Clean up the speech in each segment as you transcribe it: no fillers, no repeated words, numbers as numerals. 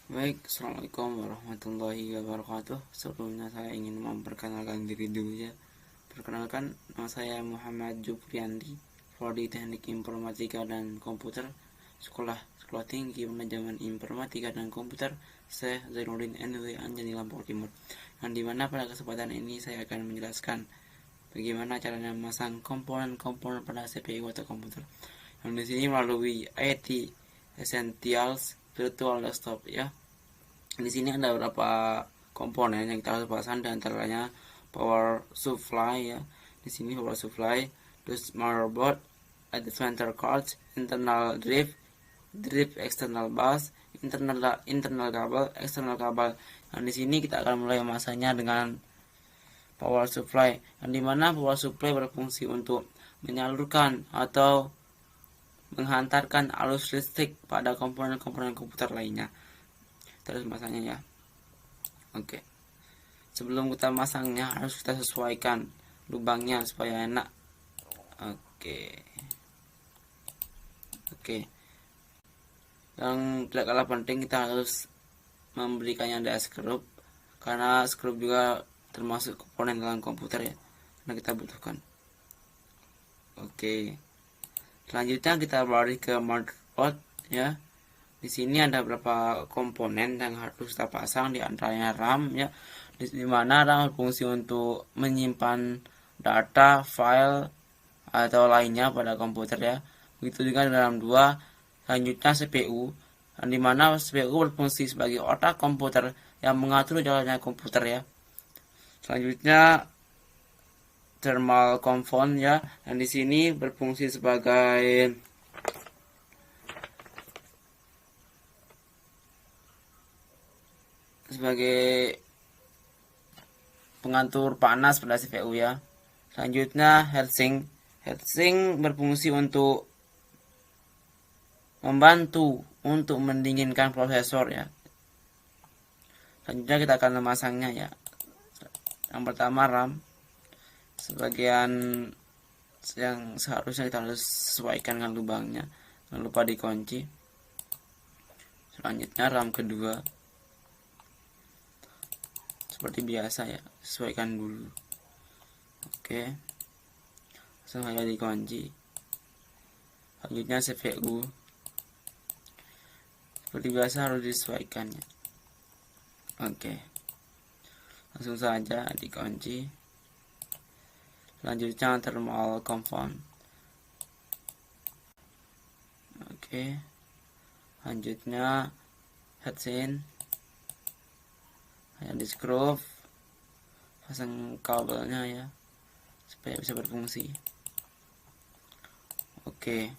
Baik, Assalamualaikum warahmatullahi wabarakatuh. Sebelumnya saya ingin memperkenalkan diri dulu ya. Perkenalkan, nama saya Muhammad Jupriandi, Prodi Teknik Informatika dan Komputer, Sekolah Tinggi Manajemen Informatika dan Komputer, Syekh Zainuddin NW Anjani Lombok Timur. Yang dimana pada kesempatan ini saya akan menjelaskan bagaimana caranya memasang komponen-komponen pada CPU atau komputer. Yang di sini melalui IT Essentials Virtual Desktop ya. Di sini ada beberapa komponen yang kita harus pasang, di antaranya power supply ya. Di sini power supply, terus motherboard, adapter cards, internal drive external bus, internal kabel, external kabel. Nah, di sini kita akan mulai memasangnya dengan power supply, yang dimana power supply berfungsi untuk menyalurkan atau menghantarkan arus listrik pada komponen-komponen komputer lainnya. Terus masangnya ya. Oke. Sebelum kita masangnya harus kita sesuaikan lubangnya supaya enak. Oke. Yang tidak kalah penting, kita harus memberikannya ada skrup, karena skrup juga termasuk komponen dalam komputer ya, karena kita butuhkan. Oke. Selanjutnya kita beralih ke motherboard ya. Di sini ada beberapa komponen yang harus kita pasang, di antaranya RAM ya. Di mana RAM berfungsi untuk menyimpan data, file atau lainnya pada komputer ya. Begitu juga dalam dua. Selanjutnya CPU, yang dimana CPU berfungsi sebagai otak komputer yang mengatur jalannya komputer ya. Selanjutnya thermal compound ya, dan di sini berfungsi sebagai pengatur panas pada CPU ya. Selanjutnya heatsink berfungsi untuk membantu untuk mendinginkan prosesor ya. Selanjutnya kita akan memasangnya ya. Yang pertama RAM, sebagian yang seharusnya kita harus sesuaikan dengan lubangnya, jangan lupa dikunci. Selanjutnya RAM kedua, seperti biasa ya, sesuaikan dulu. Oke, langsung saja dikunci. Selanjutnya CPU, seperti biasa harus disesuaikan ya. Oke, langsung saja dikunci. Selanjutnya thermal compound. Oke, selanjutnya heatsink, hanya di screw, pasang kabelnya ya supaya bisa berfungsi. Oke,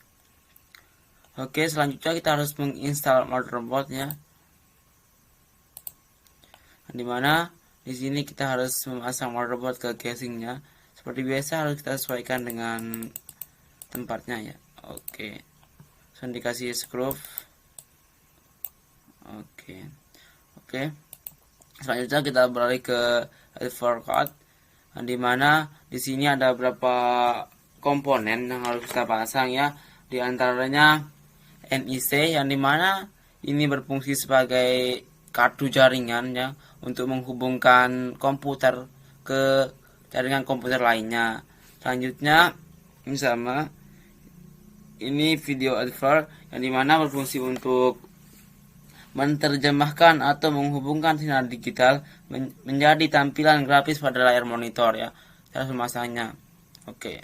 selanjutnya kita harus menginstal motherboardnya, dimana di sini kita harus memasang motherboard ke casingnya. Seperti biasa harus kita sesuaikan dengan tempatnya ya. Oke, langsung dikasih screw. Oke. Selanjutnya kita beralih ke adapter card, dimana di sini ada beberapa komponen yang harus kita pasang ya. Di antaranya NIC, yang dimana ini berfungsi sebagai kartu jaringan ya, untuk menghubungkan komputer ke jaringan komputer lainnya. Selanjutnya ini sama, ini video adapter, yang dimana berfungsi untuk menerjemahkan atau menghubungkan sinyal digital menjadi tampilan grafis pada layar monitor ya. Cara memasangnya. Oke.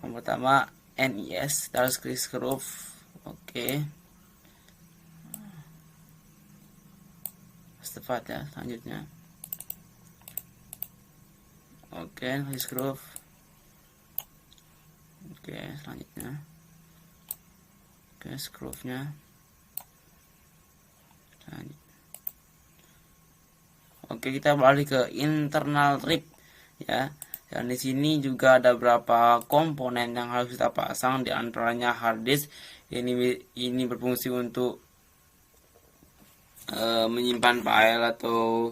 Yang pertama NIS, harus klik screw. Oke. Tepat ya. Selanjutnya. Oke, klik screw. Oke, selanjutnya. Oke, screw-nya. Oke, kita beralih ke internal drive ya. Dan di sini juga ada beberapa komponen yang harus kita pasang, di antaranya hard disk. Ini berfungsi untuk menyimpan file atau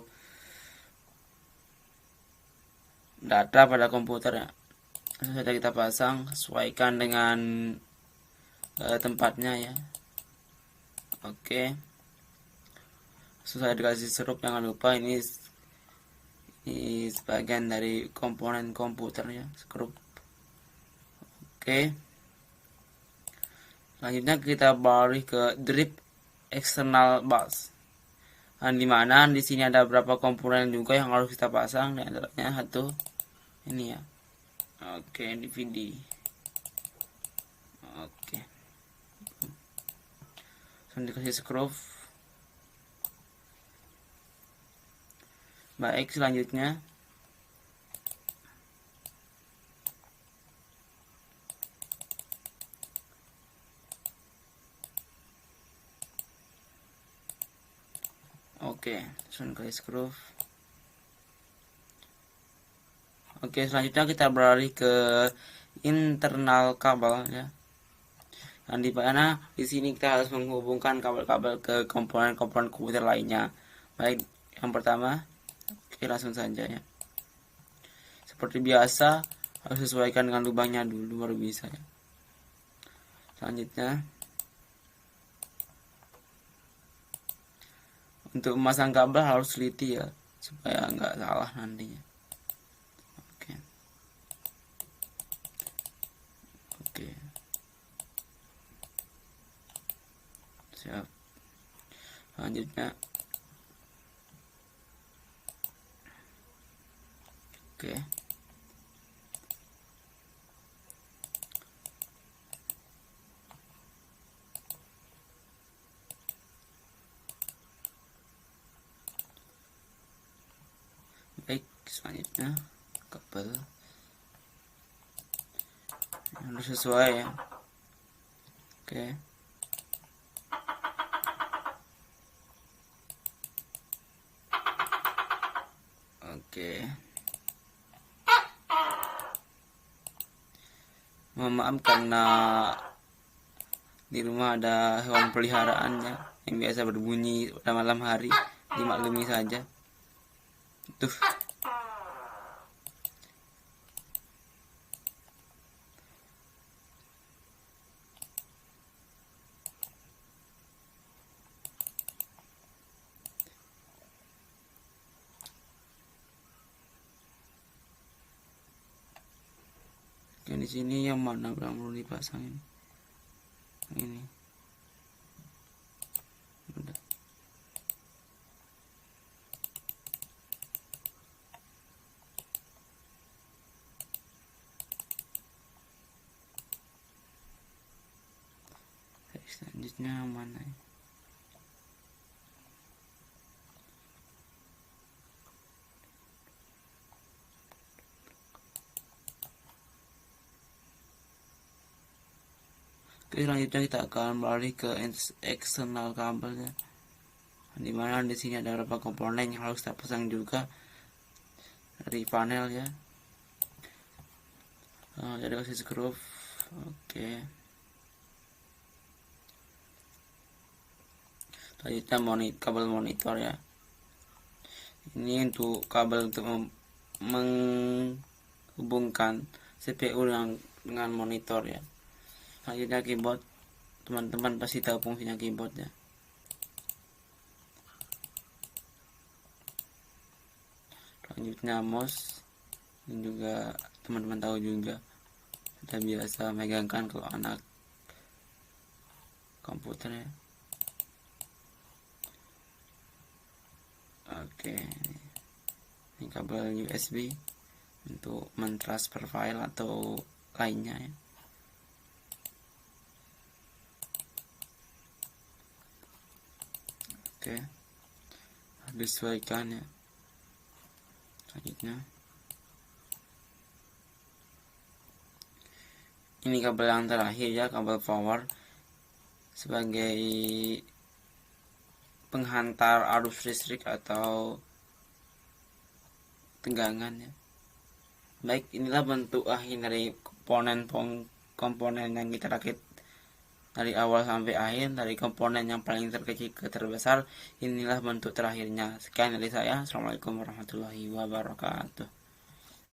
data pada komputer ya. Sudah kita pasang, sesuaikan dengan tempatnya ya. Oke, susah dikasih sirup, jangan lupa ini sebagian dari komponen komputernya, skrup. Oke, selanjutnya kita beralih ke drip external bus. Nah, dimana di sini ada beberapa komponen juga yang harus kita pasang, di antaranya satu ini ya. Oke, DVD. Oke, langsung dikasih skrup. Baik, selanjutnya oke, langsung kasih skrup. Oke, selanjutnya kita beralih ke internal kabel ya. Dan di mana di sini kita harus menghubungkan kabel-kabel ke komponen-komponen komputer lainnya. Baik, yang pertama, oke, langsung saja ya. Seperti biasa, harus sesuaikan dengan lubangnya dulu baru bisa ya. Selanjutnya, untuk memasang kabel harus teliti ya, supaya nggak salah nantinya. Oke. Oke. Siap. Selanjutnya, oke. Baik, selanjutnya kabel harus sesuai ya. Oke. Oke. Mohon maaf karena di rumah ada hewan peliharaannya yang biasa berbunyi pada malam hari, dimaklumi saja. Tuh. Yang di sini yang mana yang perlu dipasang ini? Ini. Udah. Selanjutnya yang mana ya? Oke, selanjutnya kita akan beralih ke eksternal kabelnya, dimana di sini ada beberapa komponen yang harus kita pasang juga dari panel ya. Jadi kasih skrup. Oke. Selanjutnya kabel monitor ya. Ini untuk kabel untuk menghubungkan CPU dengan monitor ya. Selanjutnya keyboard, teman-teman pasti tahu fungsinya keyboard ya. Selanjutnya mouse, ini juga teman-teman tahu juga, sudah biasa megangkan kalau anak komputer ya. Oke, ini kabel USB untuk mentransfer file atau lainnya ya. Oke, disesuaikan ya. Selanjutnya ini kabel yang terakhir ya, kabel power sebagai penghantar arus listrik atau tegangan ya. Baik, inilah bentuk akhir dari komponen yang kita rakit dari awal sampai akhir, dari komponen yang paling terkecil ke terbesar. Inilah bentuk terakhirnya. Sekian dari saya. Assalamualaikum warahmatullahi wabarakatuh.